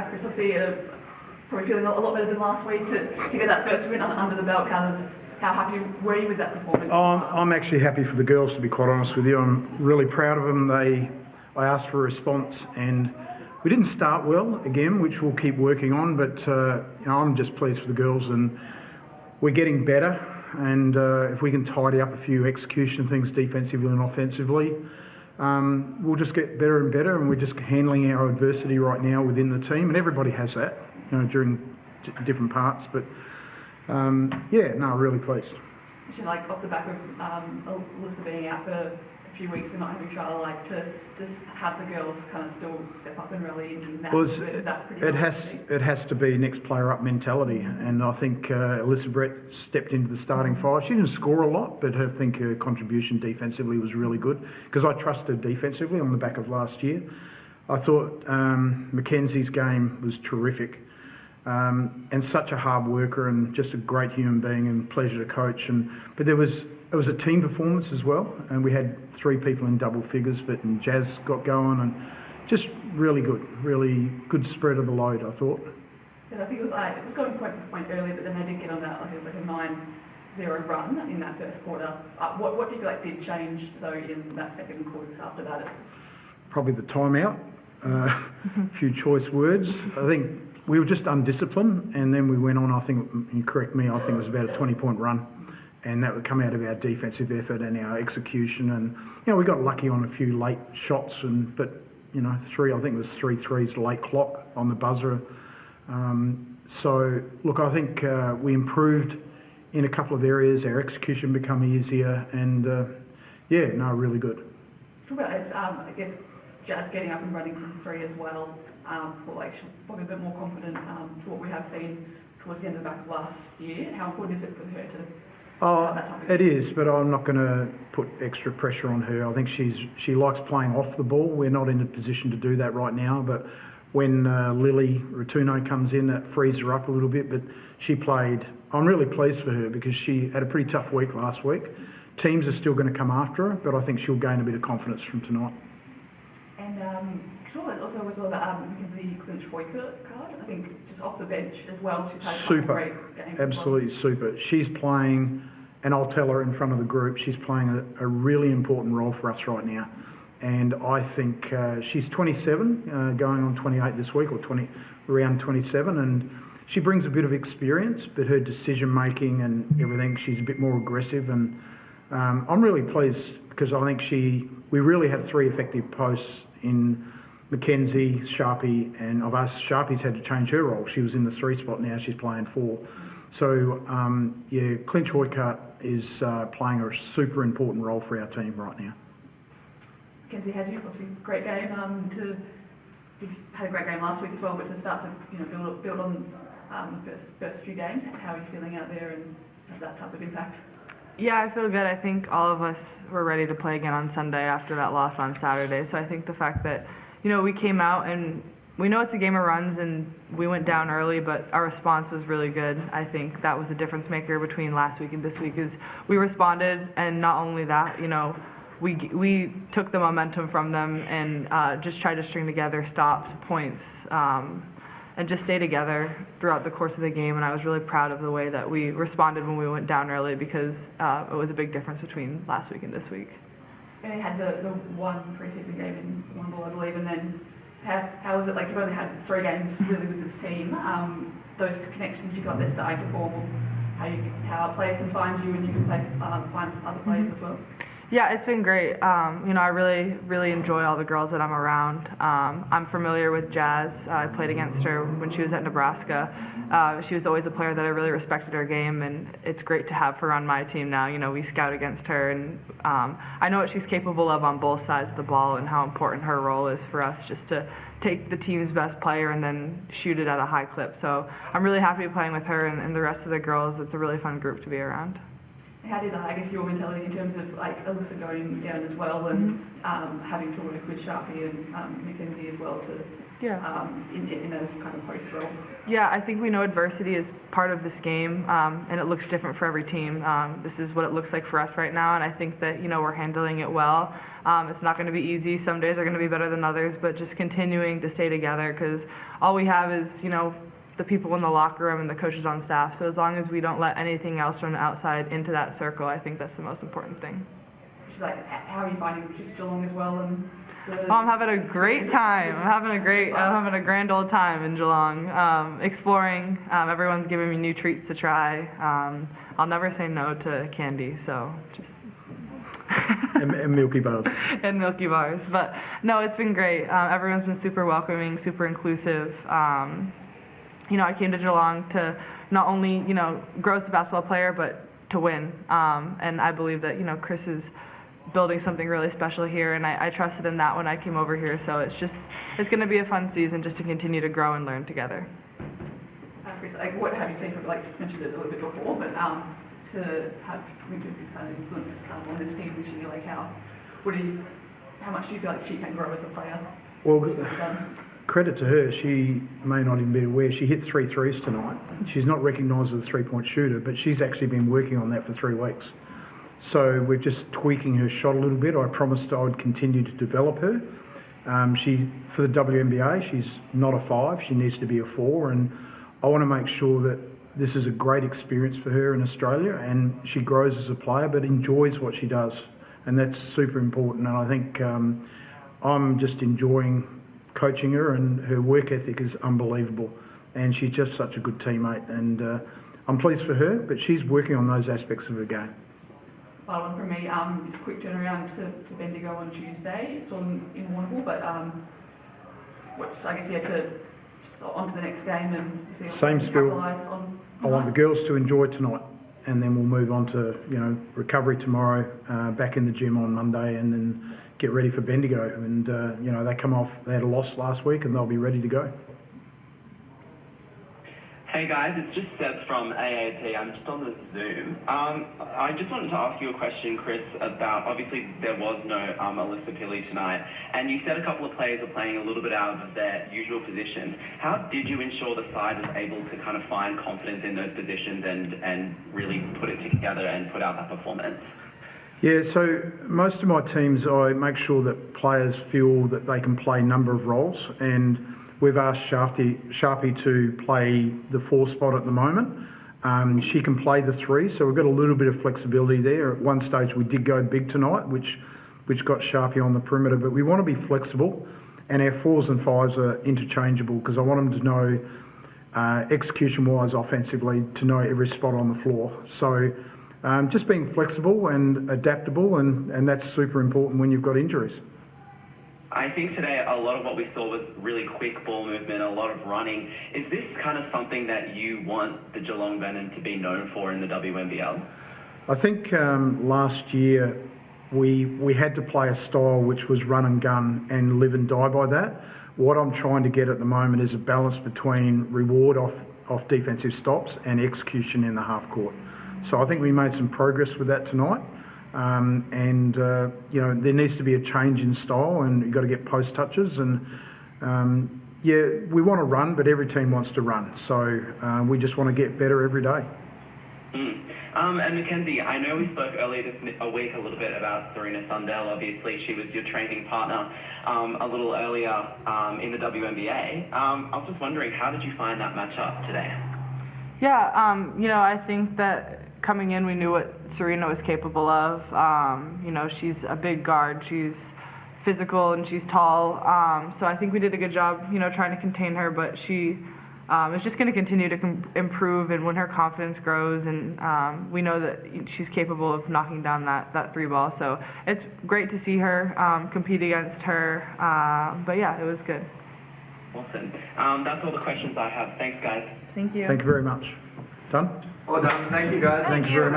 Chris, obviously probably feeling a lot better than last week to get that first win under the belt. How happy were you with that performance? I'm actually happy for the girls, to be quite honest with you. I'm really proud of them. I asked for a response, and we didn't start well again, which we'll keep working on. But I'm just pleased for the girls, and we're getting better. And if we can tidy up a few execution things defensively and offensively, we'll just get better and better. And we're just handling our adversity right now within the team, and everybody has that, during different parts. But really pleased. Actually, off the back of Alyssa being out for a few weeks and not having Charlotte, to just have the girls kind of still step up and really in that. Well, it has to be next player up mentality, and I think Alyssa Brett stepped into the starting five. She didn't score a lot, but I think her contribution defensively was really good because I trusted defensively on the back of last year. I thought Mackenzie's game was terrific. And such a hard worker and just a great human being and pleasure to coach. But it was a team performance as well, and we had 3 people in double figures, and Jazz got going, and just really good spread of the load, I thought. So I think it was going point for point early, but then they did get on that, it was a 9-0 run in that first quarter. What do you feel like did change though in that second quarter after that? Probably the timeout, a few choice words. I think we were just undisciplined, and then we went on, I think, you correct me, I think it was about a 20-point run, and that would come out of our defensive effort and our execution. And, we got lucky on a few late shots, but 3 threes late clock on the buzzer. So, look, I think we improved in a couple of areas. Our execution become easier, and, really good. Talk about, I guess, Jazz getting up and running from 3 as well. She's probably a bit more confident to what we have seen towards the end of the back of last year. How important is it for her to have that type of it is, but I'm not going to put extra pressure on her. I think she likes playing off the ball. We're not in a position to do that right now, but when Lily Rotuno comes in, that frees her up a little bit, but she played. I'm really pleased for her because she had a pretty tough week last week. Teams are still going to come after her, but I think she'll gain a bit of confidence from tonight. And also was all about Mackenzie card. I think just off the bench as well. She's had a great game. Absolutely super. She's playing, and I'll tell her in front of the group, she's playing a really important role for us right now. And I think she's 27, going on 28 this week, or around 27, and she brings a bit of experience, but her decision making and everything, she's a bit more aggressive. And I'm really pleased because I think we really have 3 effective posts in Mackenzie, Sharpie, and of us, Sharpie's had to change her role. She was in the 3 spot, now she's playing 4. So, Clinch Hoycart is playing a super important role for our team right now. Mackenzie, had you obviously great game. You had a great game last week as well, but to start to build on the first few games, how are you feeling out there and have that type of impact? Yeah, I feel good. I think all of us were ready to play again on Sunday after that loss on Saturday. So I think the fact that, we came out and we know it's a game of runs and we went down early, but our response was really good. I think that was a difference maker between last week and this week is we responded, and not only that, we took the momentum from them and just tried to string together stops, points, and just stay together throughout the course of the game. And I was really proud of the way that we responded when we went down early because it was a big difference between last week and this week. And you had the one preseason game in Wollongong, I believe, and then how was it like? You've only had 3 games really with this team. Those connections you got, they're starting to form. How players can find you and you can find other players as well. Yeah, it's been great. I really enjoy all the girls that I'm around. I'm familiar with Jazz. I played against her when she was at Nebraska. She was always a player that I really respected her game, and it's great to have her on my team now. We scout against her, and I know what she's capable of on both sides of the ball and how important her role is for us just to take the team's best player and then shoot it at a high clip. So I'm really happy to be playing with her and the rest of the girls. It's a really fun group to be around. How did your mentality in terms of Alyssa going down as well and having to work with Sharpie and Mackenzie as well to Yeah. in those kind of post roles. Yeah, I think we know adversity is part of this game, and it looks different for every team. This is what it looks like for us right now, and I think that, we're handling it well. It's not going to be easy. Some days are going to be better than others, but just continuing to stay together, because all we have is, the people in the locker room and the coaches on staff. So as long as we don't let anything else from the outside into that circle, I think that's the most important thing. She's like, how are you finding just Geelong as well? And I'm having a great time. I'm having a grand old time in Geelong, exploring. Everyone's giving me new treats to try. I'll never say no to candy, so just. and Milky Bars. And Milky Bars. But no, it's been great. Everyone's been super welcoming, super inclusive. I came to Geelong to not only, grow as a basketball player, but to win. And I believe that, Chris is building something really special here, and I trusted in that when I came over here. So it's going to be a fun season just to continue to grow and learn together. Chris, what have you seen from, you mentioned it a little bit before, but to have Mackenzie's kind of influence on this team this year, how much do you feel like she can grow as a player? Well, credit to her, she may not even be aware, she hit 3 threes tonight. She's not recognised as a three-point shooter, but she's actually been working on that for 3 weeks. So we're just tweaking her shot a little bit. I promised I would continue to develop her. For the WNBA, she's not a 5, she needs to be a 4, and I want to make sure that this is a great experience for her in Australia, and she grows as a player but enjoys what she does, and that's super important. And I think I'm just enjoying coaching her, and her work ethic is unbelievable, and she's just such a good teammate, and I'm pleased for her, but she's working on those aspects of her game. Final one from me, quick turnaround to Bendigo on Tuesday. It's on in Warrnambool, but on to the next game and see Same spirit. I want the girls to enjoy tonight, and then we'll move on to recovery tomorrow, back in the gym on Monday, and then get ready for Bendigo. And they come off, they had a loss last week, and they'll be ready to go. Hey guys, it's just Seb from AAP. I'm just on the Zoom. I just wanted to ask you a question, Chris, about, obviously there was no Alyssa Pilley tonight, and you said a couple of players are playing a little bit out of their usual positions. How did you ensure the side was able to kind of find confidence in those positions and really put it together and put out that performance? Yeah, so most of my teams, I make sure that players feel that they can play a number of roles, and we've asked Sharpie to play the 4 spot at the moment. She can play the 3, so we've got a little bit of flexibility there. At one stage we did go big tonight, which got Sharpie on the perimeter, but we want to be flexible, and our 4s and 5s are interchangeable, because I want them to know, execution-wise, offensively, to know every spot on the floor. So just being flexible and adaptable, and that's super important when you've got injuries. I think today a lot of what we saw was really quick ball movement, a lot of running. Is this kind of something that you want the Geelong Venom to be known for in the WNBL? I think last year we had to play a style which was run and gun and live and die by that. What I'm trying to get at the moment is a balance between reward off defensive stops and execution in the half court. So I think we made some progress with that tonight. There needs to be a change in style, and you've got to get post touches, and we want to run, but every team wants to run, so we just want to get better every day. And Mackenzie, I know we spoke earlier this week a little bit about Serena Sundell. Obviously she was your training partner a little earlier in the WNBA. I was just wondering, how did you find that matchup today? Yeah, I think that coming in, we knew what Serena was capable of. She's a big guard. She's physical and she's tall. So I think we did a good job, trying to contain her. But she is just going to continue to improve, and when her confidence grows, and we know that she's capable of knocking down that 3 ball. So it's great to see her compete against her. But yeah, it was good. Awesome. That's all the questions I have. Thanks, guys. Thank you. Thank you very much. Done? All done. Thank you, guys. Thank you very much.